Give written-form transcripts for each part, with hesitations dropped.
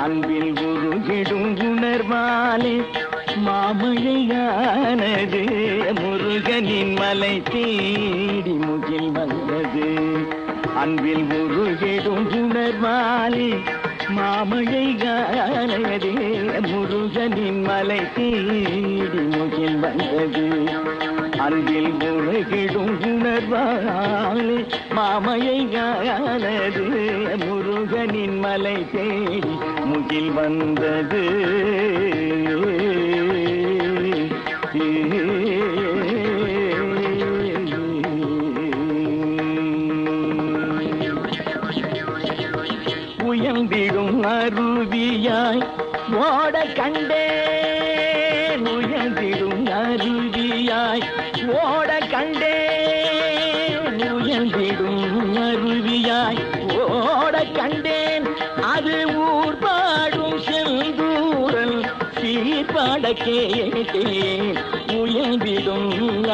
அன்பில் உருகிடும் உணர்வாலே மாமழையானது. முருகனின் மலை தேடி முகில் வந்தது. அன்பில் உருகிடும் உணர்வாலே மாமழையானது. முருகனின் மலை தேடி முகில் வந்தது. அன்பில் உருகிடும் உணர்வாலே மாமழையானது. முருகனின் மலை தேடி முகில் வந்தது. உயர்ந்திடும் அருவியாய் ஓட கண்டேன். உயர்ந்திடும் அருவியாய் ஓட கண்டேன். உயர்ந்திடும் அருவியாய் ஓட கண்டேன். அது ஊர் பாடும் செந்தூரல் சீர்பாட கேட்டேன். உயர்ந்திடும்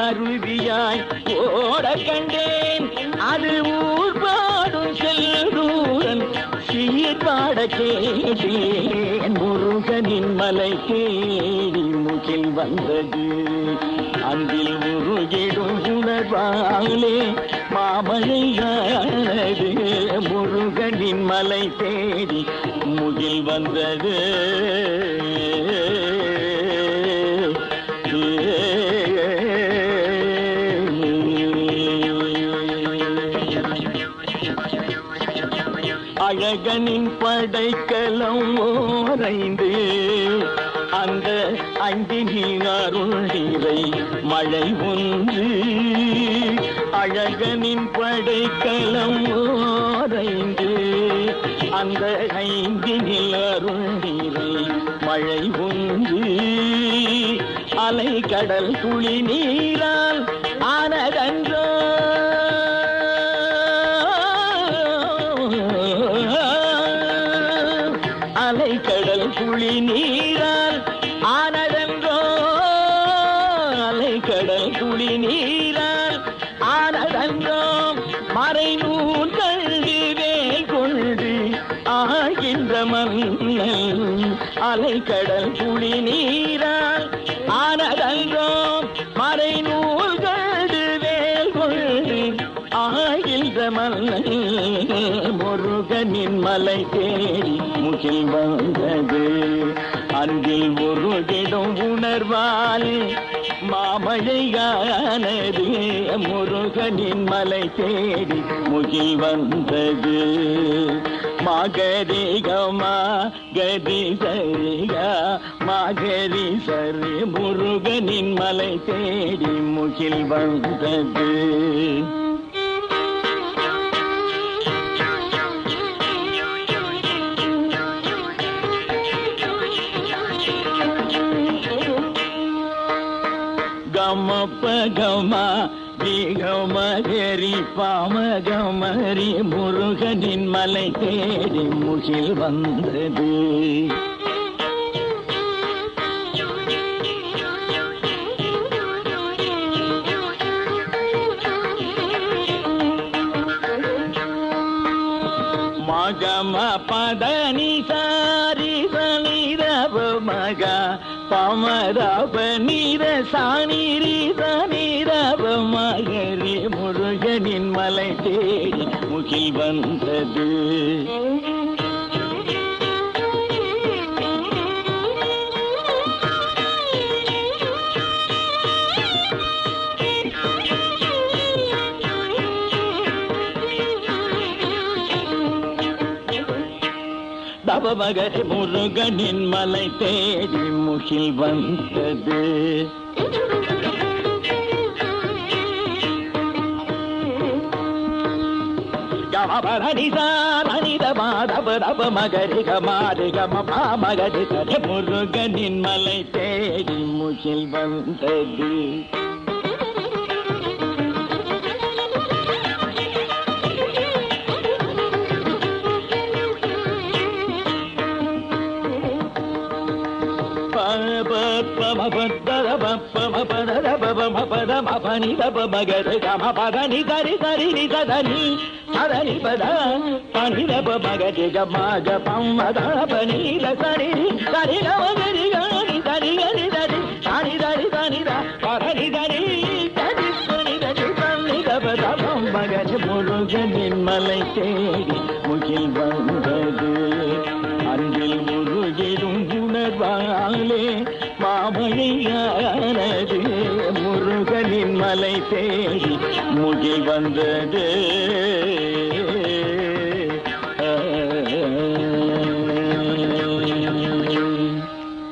அருவியாய் ஓட கண்டேன். அது ஊர் பாடும் செந்தூரல் சீர்பாட கேட்டேன். முருகனின் மலை தேடி முகில் வந்தது. அன்பில் உருகிடும் உணர்வாலே மாமழையானது. முருகனின் மலை தேடி முகில் வந்தது. அழகனின் படைக்கலம் ஓரைந்து அந்த அங்கினில் அருளிரை மழை ஒன்று. அழகனின் படைக்கலம் ஓரைந்து அந்த ஐந்தினில் அருளிரை மழை ஒன்று. அலை கடல் துளி நீரால் ஆனதன்றோ. அலைக்கடல் துளி நீரால் ஆனதன்றோ. அலைக்கடல் துளி நீரால் ஆனதன்றோ. மறைநூல் கல்வி வேல் கொண்டு ஆகின்ற மன்னன். அலைக்கடல் துளி நீரால் ஆனதன்றோ. மறைநூல் கல்வி வேல் கொண்டு ஆகின்ற மன்னன். முருகனின் மலை தேடி முகில் வந்தது. அன்பில் உருகிடும் உணர்வாலே மாமழையானது. முருகனின் மலை தேடி முகில் வந்தது. மகரி கமா கரி சரிகா மகரி சரி. முருகனின் மலை தேடி முகில் வந்தது. கம கமரி பாமகமரி. முருகனின் மலை தேடி முகில் வந்தது. மகம பதனி சாரி சனிரவ மக பமரப நீர சானிரி சனிரவ மகரி. முருகனின் மலை தேடி முகில் வந்தது. தவமகரி முருகனின் மலை தேடி முகில் வந்தது. மகரி கமாரி கம பாமகரி தரி. முருகனின் மலை தேடி முகில் வந்தது. பம பத பம பத பனி தப மகரி கம பதனி தரி தரி நி ததனி சதனி பத பனி தப மகரி கமக பம்மத பனி லசனி தரி கமகரி கனி தரி கனி தரி சனி தரி தனி த பதனி தரி தரி பனி தரி பனி தப தபம் மகரி முருகனின் மலை தேடி முகில் வந்தது அன்பில் முருகிலும் உணர்வாலே மாமணியானது முருகனின் மலை தேடி முகில் வந்தது